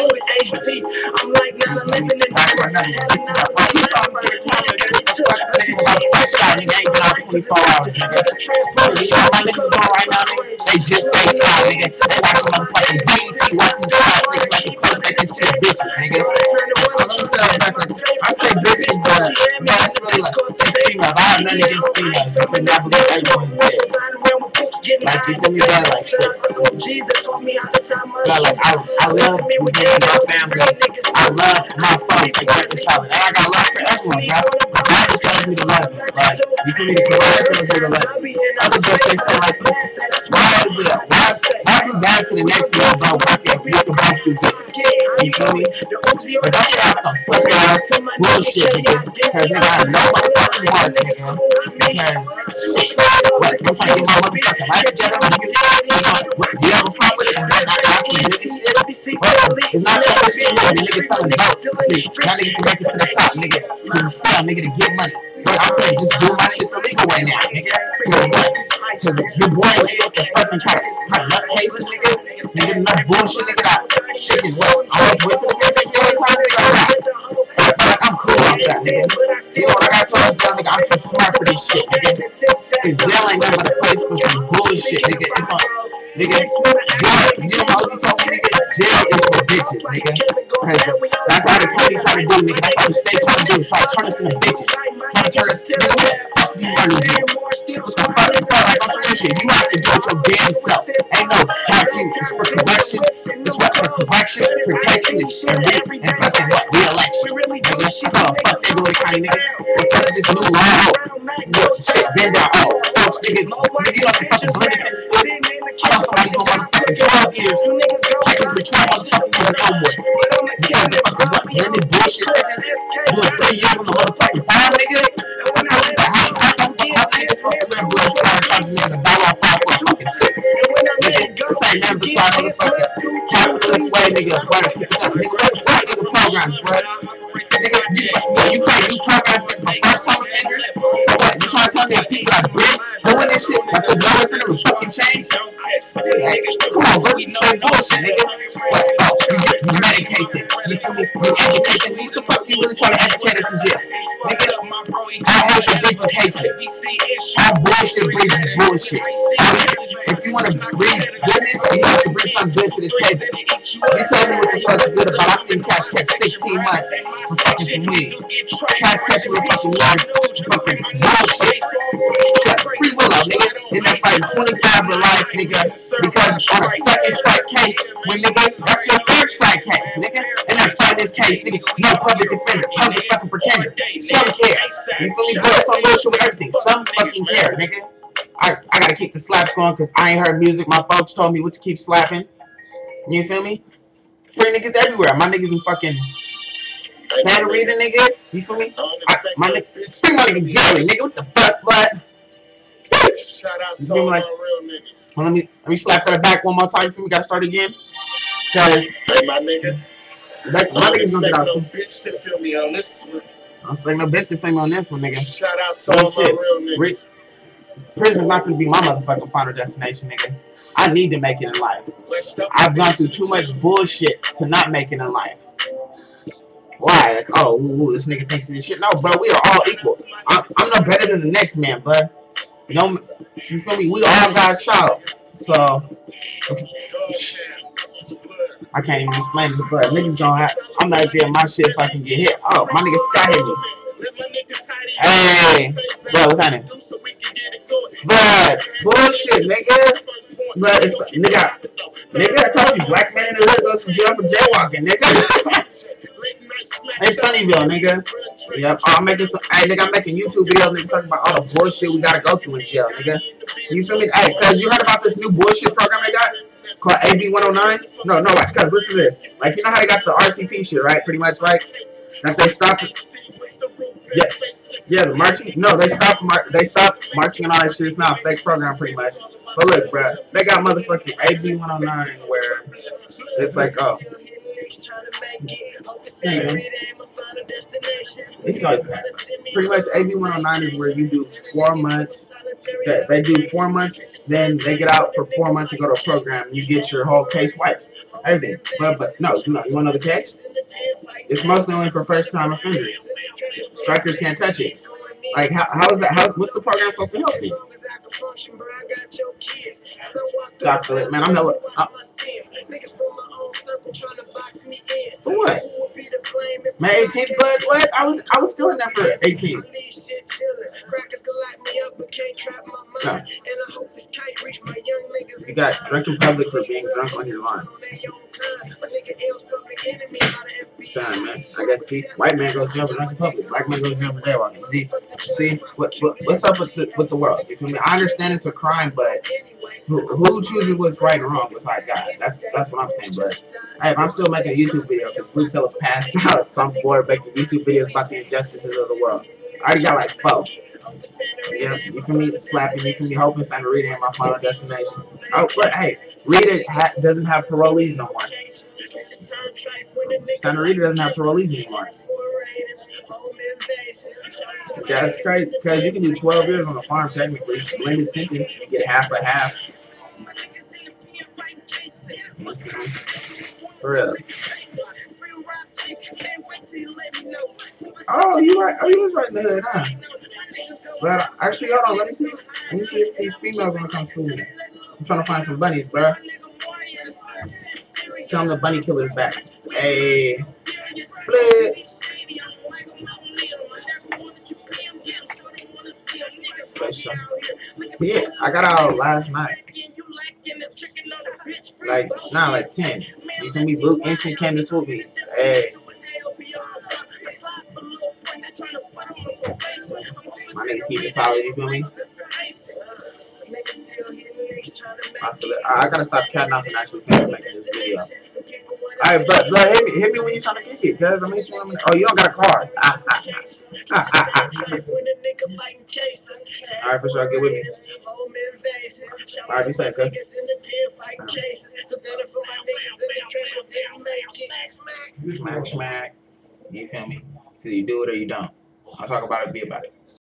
I'm like not a living in the nigga ain't been out 24 hours, nigga. You know how my niggas doing right now, nigga? They just stay tired, nigga. They watching motherfucking BET, watching the shots, nigga, like the close they can see the bitches, nigga. Let me tell you back, like, I say bitches, but it's really like, it's females. I have nothing against females. You can not believe everyone's dead. Like, you feel me, bro? Like, shit. But, like, I love my family. I love my folks, like, right this time. And I got love for everyone, bro. The Bible tells me to love you. Like, you feel me? The Quran tells me to love you. Other books say something like, why be bad to the next man, bro? We can both do good. You feel me? But don't get off some suck ass bullshit, nigga. Because nigga, I have no motherfucking heart, nigga. Because shit. What? I'm trying to get my motherfucking life together. What? Do you have a problem with it? Is that not awesome nigga shit? What? It's not that shit, nigga. The nigga selling dope. See, y'all niggas can make it to the top, nigga. To sell, nigga, to get money. But I'm saying, just do my shit the legal way now, nigga. Because your boy, nigga, with the fucking kind of left cases, nigga. Nigga, enough bullshit, nigga. That shit is what? I always went to the business every time, nigga. But I'm cool off that, nigga. You know what I gotta tell nigga? I'm too smart for this shit, nigga. Cause jail ain't nothing but a place for some bullshit, nigga. It's on, nigga. Jail, you know what he told me, nigga? Jail is for bitches, nigga. Cause that's all the counties try to do, nigga. That's all the states try to do is try to turn us into bitches. Try to turn us, nigga, what the fuck you running to? What the fuck you feel like on some shit? You have to do it your damn self. Ain't no tattoo. It's for correction. It's what for correction, protection, and fucking what? Re-election. Nigga, that's all the fuck they do in the county, nigga. What the fuck is this new law? What shit been down? Oh, folks, nigga, you know what the fucking blended sentences? I know somebody doing motherfucking 12 years. Technically 12 motherfucking years no more. Because the fucking what? Blended bullshit sentence? Doing 3 years on the motherfucking farm, nigga? How niggas supposed to live blood trying to nigga $1 off for a fucking sick? Nigga, this ain't nothing besides motherfucking capitalist way, nigga. Running people up, nigga. What nigga programs, bro? Nigga, you programs for first time offenders? So what? You trying to tell me that people are big doing this shit? Like there's no way for them to fucking change? Like, come on, bro. This is straight bullshit, nigga. What? Oh, you medicate them. You feel me? You educate them. What the fuck you really trying to educate us in jail? Nigga, all bullshit breeds is hatred. All bullshit breeds is bullshit. If you want to breed goodness, you have to bring something good to the table. You tell me what the fuck's good about. I seen Cats catch 16 months for fucking some weed. Cats catching with fucking yards, fucking bullshit. Free will out, nigga. In that fight, 25 to life, nigga. Because on a second strike case, when nigga, that's your third strike case, nigga. And that fight this case, nigga, no public defender, public fucking pretender. Some care. You feel me? Bro, some bullshit with everything. Some fucking care, nigga. I gotta keep the slaps going because I ain't heard music. My folks told me what to keep slapping. You feel me? Free niggas everywhere. My niggas in fucking Santa Rita, nigga. You feel me? My nigga, free my nigga Gary, nigga. What the fuck, but? Shout out to all like, my real niggas. Well, let me slap that back one more time. You feel me? Gotta start again. Cause hey, my nigga. My niggas gonna get out. No bitch to feel me on this one. I don't expect no bitch to feel me on this one, nigga. Shout out to all my real niggas. Prison's not gonna be my motherfucking final destination, nigga. I need to make it in life. I've gone through too much bullshit to not make it in life. Why? Like, oh, this nigga thinks of this shit. No, bro, we are all equal. I'm no better than the next man, bud. No, you feel me? We all got child. So I can't even explain it, but niggas gonna have. I'm not there. My shit if I can get hit. Oh, my nigga Sky hit me. Hey, bro, what's happening? But bullshit, nigga. But it's nigga, I told you, black man in the hood goes to jail for jaywalking, nigga. Hey, Sunnyville, nigga. Yep, I'm making some. Hey, nigga, I'm making YouTube videos, nigga, talking about all the bullshit we gotta go through in jail, nigga. You feel me? Hey, cause you heard about this new bullshit program they got called AB 109? No, watch, cause listen to this. Like, you know how they got the RCP shit, right? Pretty much, like that they stopped. Yeah, the marching. No, they stopped marching and all that shit. It's not a fake program, pretty much. But look, bro, they got motherfucking AB 109 where it's like, oh. Pretty much AB 109 is where you do 4 months. They do 4 months, then they get out for 4 months and go to a program. You get your whole case wiped. everything. But no, you want to know the catch? It's mostly only for first time offenders. Strikers can't touch it. Like how is that? What's the program supposed to help you? Chocolate, man. I'm hella. For what? May 18th, but what? I was still in there for 18. No. You got drunk in public for being drunk on your line. Damn, man. I guess see, white man goes to jail for drunk in public. Black man goes to jail for jaywalking. See, what's up with the world? You feel me? I understand it's a crime, but who chooses what's right and wrong besides God? That's what I'm saying. But hey, if I'm still making a YouTube video because Blue Teller passed out, so I'm bored making YouTube videos about the injustices of the world. I already got like 4. Yeah, you feel me? Slapping, you feel me? Hoping Senorita ain't my final destination. Oh, but hey, Rita doesn't have parolees no more. Senorita doesn't have parolees anymore. That's crazy because you can do 12 years on the farm technically. Blended sentence, you get half a half. For real. Oh, you right. Oh, you was right in the hood, huh? But actually, hold on. Let me see if these females gonna come through me. I'm trying to find some bunnies, bro. Tell them the bunny killer's back. Hey, flip. Yeah, I got out last night. Like 10. You feel me? Luke instant came to swoop me. Hey. My niggas keep it solid, you feel me? I feel it. I gotta stop catnapping actually making this video. Alright, but hit me when you're trying to kick it, cuz I'm hitting you. Oh, you don't got a car. Alright, for sure, get with me. Alright, be safe, cuz. Smack. You feel me? So you do it or you don't. I'll talk about it, be about it.